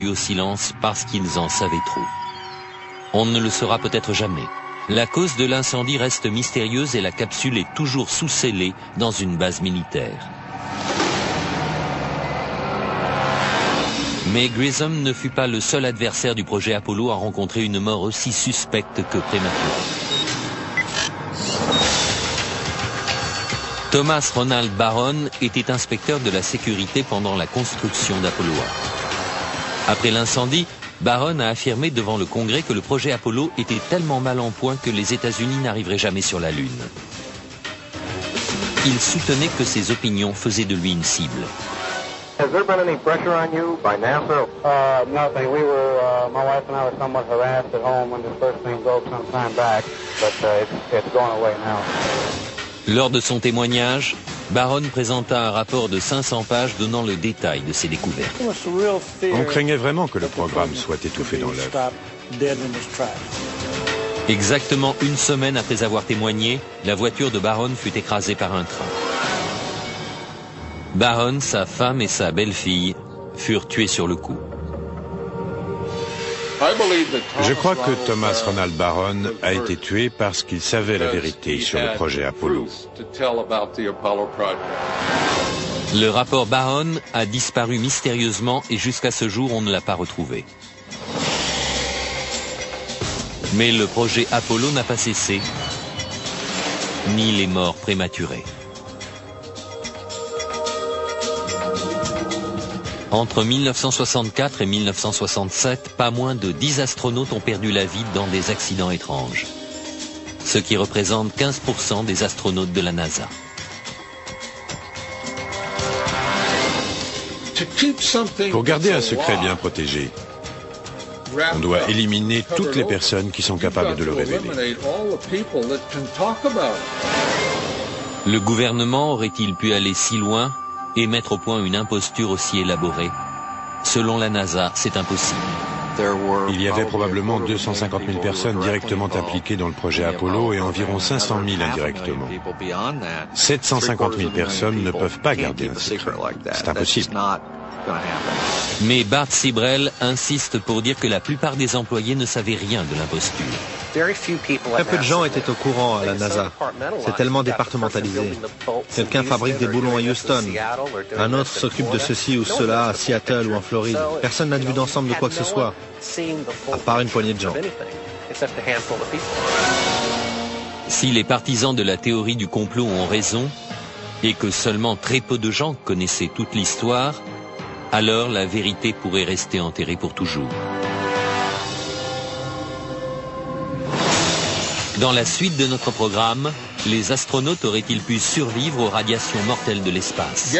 au silence parce qu'ils en savaient trop. On ne le saura peut-être jamais. La cause de l'incendie reste mystérieuse et la capsule est toujours sous-scellée dans une base militaire. Mais Grissom ne fut pas le seul adversaire du projet Apollo à rencontrer une mort aussi suspecte que prématurée. Thomas Ronald Barron était inspecteur de la sécurité pendant la construction d'Apollo 1. Après l'incendie, Barron a affirmé devant le Congrès que le projet Apollo était tellement mal en point que les États-Unis n'arriveraient jamais sur la Lune. Il soutenait que ses opinions faisaient de lui une cible. Has there been any pressure on you by NASA? Nothing. We were, my wife and I were somewhat harassed at home when this first thing broke some time back, but it's going away now. Lors de son témoignage, Barron présenta un rapport de 500 pages donnant le détail de ses découvertes. On craignait vraiment que le programme soit étouffé dans l'œuf. Exactement une semaine après avoir témoigné, la voiture de Barron fut écrasée par un train. Barron, sa femme et sa belle-fille furent tués sur le coup. Je crois que Thomas Ronald Barron a été tué parce qu'il savait la vérité sur le projet Apollo. Le rapport Barron a disparu mystérieusement et jusqu'à ce jour on ne l'a pas retrouvé. Mais le projet Apollo n'a pas cessé, ni les morts prématurées. Entre 1964 et 1967, pas moins de 10 astronautes ont perdu la vie dans des accidents étranges, ce qui représente 15% des astronautes de la NASA. Pour garder un secret bien protégé, on doit éliminer toutes les personnes qui sont capables de le révéler. Le gouvernement aurait-il pu aller si loin et mettre au point une imposture aussi élaborée? Selon la NASA, c'est impossible. Il y avait probablement 250 000 personnes directement impliquées dans le projet Apollo et environ 500 000 indirectement. 750 000 personnes ne peuvent pas garder un secret. C'est impossible. Mais Bart Sibrel insiste pour dire que la plupart des employés ne savaient rien de l'imposture. Très peu de gens étaient au courant à la NASA. C'est tellement départementalisé. Quelqu'un fabrique des boulons à Houston. Un autre s'occupe de ceci ou cela à Seattle ou en Floride. Personne n'a de vue d'ensemble de quoi que ce soit, à part une poignée de gens. Si les partisans de la théorie du complot ont raison, et que seulement très peu de gens connaissaient toute l'histoire, alors la vérité pourrait rester enterrée pour toujours. Dans la suite de notre programme, les astronautes auraient-ils pu survivre aux radiations mortelles de l'espace?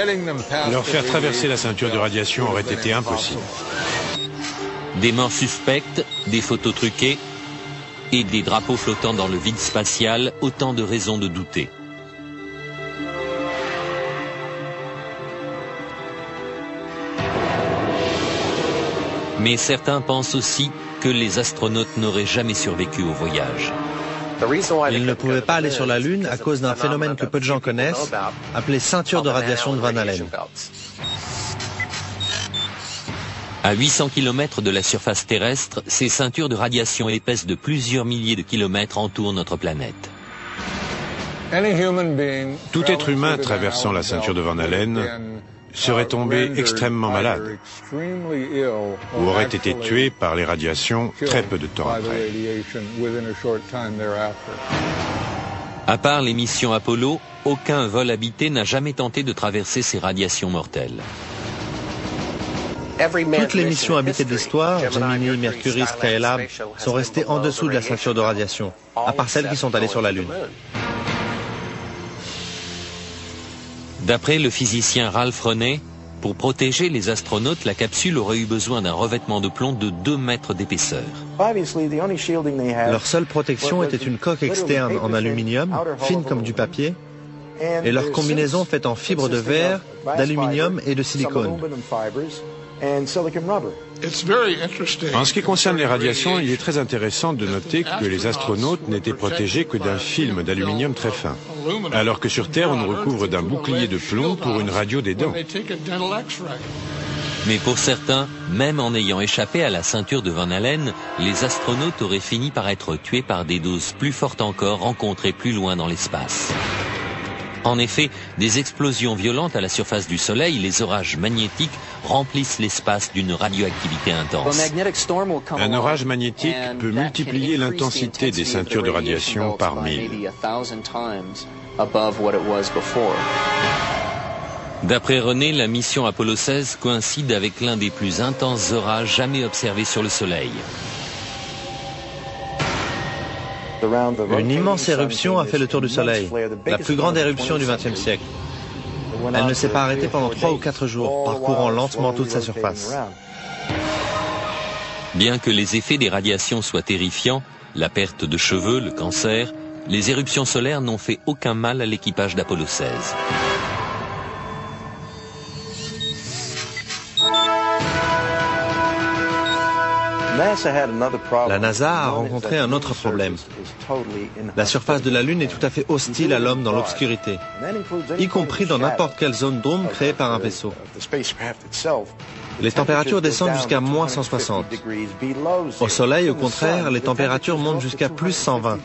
Leur faire traverser la ceinture de radiation aurait été impossible. Des morts suspectes, des photos truquées et des drapeaux flottant dans le vide spatial, autant de raisons de douter. Mais certains pensent aussi que les astronautes n'auraient jamais survécu au voyage. Ils ne pouvaient pas aller sur la Lune à cause d'un phénomène que peu de gens connaissent, appelé ceinture de radiation de Van Allen. À 800 km de la surface terrestre, ces ceintures de radiation épaisses de plusieurs milliers de kilomètres entourent notre planète. Tout être humain traversant la ceinture de Van Allen serait tombé extrêmement malade ou aurait été tué par les radiations très peu de temps après. À part les missions Apollo, aucun vol habité n'a jamais tenté de traverser ces radiations mortelles. Toutes les missions habitées de l'histoire, Gemini, Mercury, Skylab, sont restées en dessous de la ceinture de radiation, à part celles qui sont allées sur la Lune. D'après le physicien Ralph Rennet, pour protéger les astronautes, la capsule aurait eu besoin d'un revêtement de plomb de 2 mètres d'épaisseur. Leur seule protection était une coque externe en aluminium, fine comme du papier, et leur combinaison faite en fibres de verre, d'aluminium et de silicone. En ce qui concerne les radiations, il est très intéressant de noter que les astronautes n'étaient protégés que d'un film d'aluminium très fin, alors que sur Terre, on nous recouvre d'un bouclier de plomb pour une radio des dents. Mais pour certains, même en ayant échappé à la ceinture de Van Allen, les astronautes auraient fini par être tués par des doses plus fortes encore rencontrées plus loin dans l'espace. En effet, des explosions violentes à la surface du Soleil, les orages magnétiques, remplissent l'espace d'une radioactivité intense. Un orage magnétique peut multiplier l'intensité des ceintures de radiation par 1000. D'après René, la mission Apollo 16 coïncide avec l'un des plus intenses orages jamais observés sur le Soleil. Une immense éruption a fait le tour du Soleil, la plus grande éruption du XXe siècle. Elle ne s'est pas arrêtée pendant 3 ou 4 jours, parcourant lentement toute sa surface. Bien que les effets des radiations soient terrifiants, la perte de cheveux, le cancer, les éruptions solaires n'ont fait aucun mal à l'équipage d'Apollo 16. La NASA a rencontré un autre problème. La surface de la Lune est tout à fait hostile à l'homme dans l'obscurité, y compris dans n'importe quelle zone d'ombre créée par un vaisseau. Les températures descendent jusqu'à moins 160. Au Soleil, au contraire, les températures montent jusqu'à plus 120.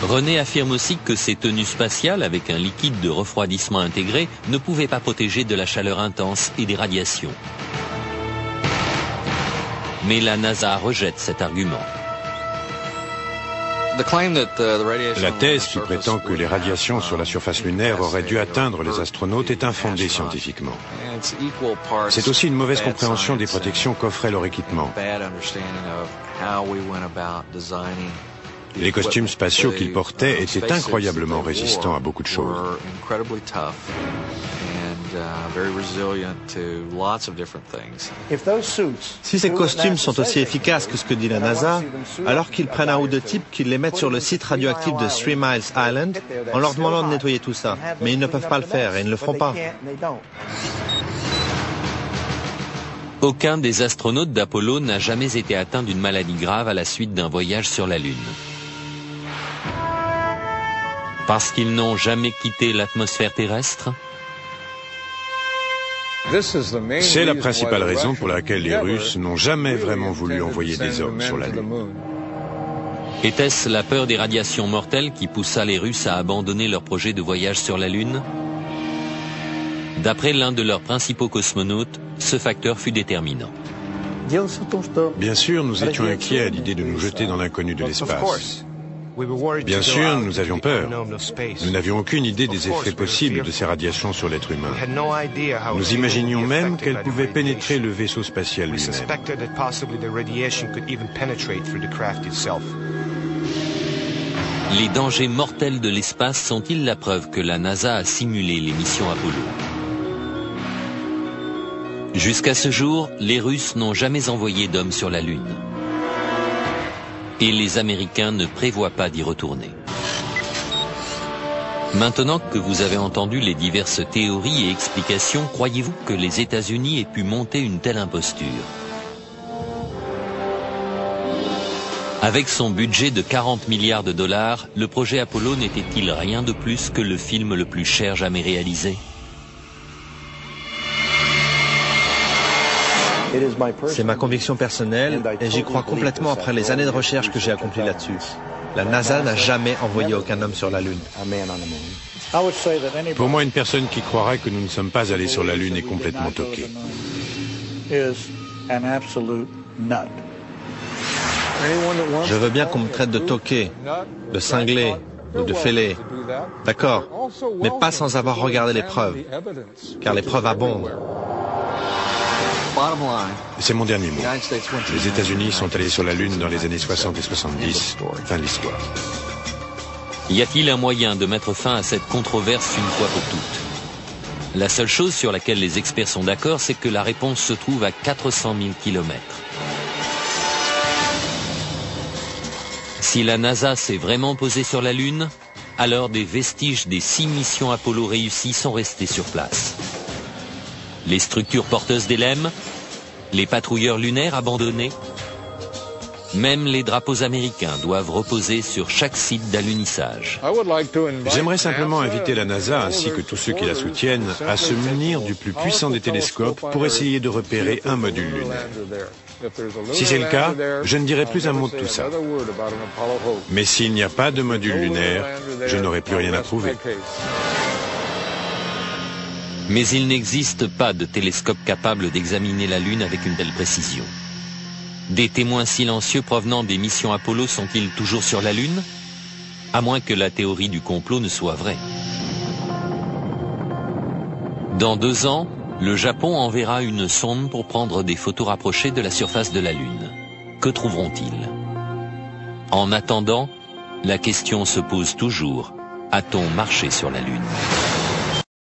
René affirme aussi que ces tenues spatiales avec un liquide de refroidissement intégré ne pouvaient pas protéger de la chaleur intense et des radiations. Mais la NASA rejette cet argument. La thèse qui prétend que les radiations sur la surface lunaire auraient dû atteindre les astronautes est infondée scientifiquement. C'est aussi une mauvaise compréhension des protections qu'offrait leur équipement. Les costumes spatiaux qu'ils portaient étaient incroyablement résistants à beaucoup de choses. Si ces costumes sont aussi efficaces que ce que dit la NASA, alors qu'ils prennent un ou deux types, qu'ils les mettent sur le site radioactif de 3 Miles Island en leur demandant de nettoyer tout ça. Mais ils ne peuvent pas le faire et ils ne le feront pas. Aucun des astronautes d'Apollo n'a jamais été atteint d'une maladie grave à la suite d'un voyage sur la Lune. Parce qu'ils n'ont jamais quitté l'atmosphère terrestre ? C'est la principale raison pour laquelle les Russes n'ont jamais vraiment voulu envoyer des hommes sur la Lune. Était-ce la peur des radiations mortelles qui poussa les Russes à abandonner leur projet de voyage sur la Lune ? D'après l'un de leurs principaux cosmonautes, ce facteur fut déterminant. Bien sûr, nous étions inquiets à l'idée de nous jeter dans l'inconnu de l'espace. Bien sûr, nous avions peur. Nous n'avions aucune idée des effets possibles de ces radiations sur l'être humain. Nous imaginions même qu'elles pouvaient pénétrer le vaisseau spatial lui-même. Les dangers mortels de l'espace sont-ils la preuve que la NASA a simulé les missions Apollo ? Jusqu'à ce jour, les Russes n'ont jamais envoyé d'hommes sur la Lune. Et les Américains ne prévoient pas d'y retourner. Maintenant que vous avez entendu les diverses théories et explications, croyez-vous que les États-Unis aient pu monter une telle imposture ? Avec son budget de 40 milliards de dollars, le projet Apollo n'était-il rien de plus que le film le plus cher jamais réalisé ? C'est ma conviction personnelle et j'y crois complètement après les années de recherche que j'ai accomplies là-dessus. La NASA n'a jamais envoyé aucun homme sur la Lune. Pour moi, une personne qui croirait que nous ne sommes pas allés sur la Lune est complètement toquée. Je veux bien qu'on me traite de toqué, de cinglé ou de fêlé. D'accord, mais pas sans avoir regardé les preuves, car les preuves abondent. C'est mon dernier mot. Les États-Unis sont allés sur la Lune dans les années 60 et 70. Fin de l'histoire. Y a-t-il un moyen de mettre fin à cette controverse une fois pour toutes ? La seule chose sur laquelle les experts sont d'accord, c'est que la réponse se trouve à 400 000 kilomètres. Si la NASA s'est vraiment posée sur la Lune, alors des vestiges des 6 missions Apollo réussies sont restés sur place. Les structures porteuses d'LM, les patrouilleurs lunaires abandonnés, Même les drapeaux américains doivent reposer sur chaque site d'alunissage. J'aimerais simplement inviter la NASA ainsi que tous ceux qui la soutiennent à se munir du plus puissant des télescopes pour essayer de repérer un module lunaire. Si c'est le cas, je ne dirai plus un mot de tout ça. Mais s'il n'y a pas de module lunaire, je n'aurai plus rien à prouver. Mais il n'existe pas de télescope capable d'examiner la Lune avec une telle précision. Des témoins silencieux provenant des missions Apollo sont-ils toujours sur la Lune? À moins que la théorie du complot ne soit vraie. Dans 2 ans, le Japon enverra une sonde pour prendre des photos rapprochées de la surface de la Lune. Que trouveront-ils? En attendant, la question se pose toujours. A-t-on marché sur la Lune?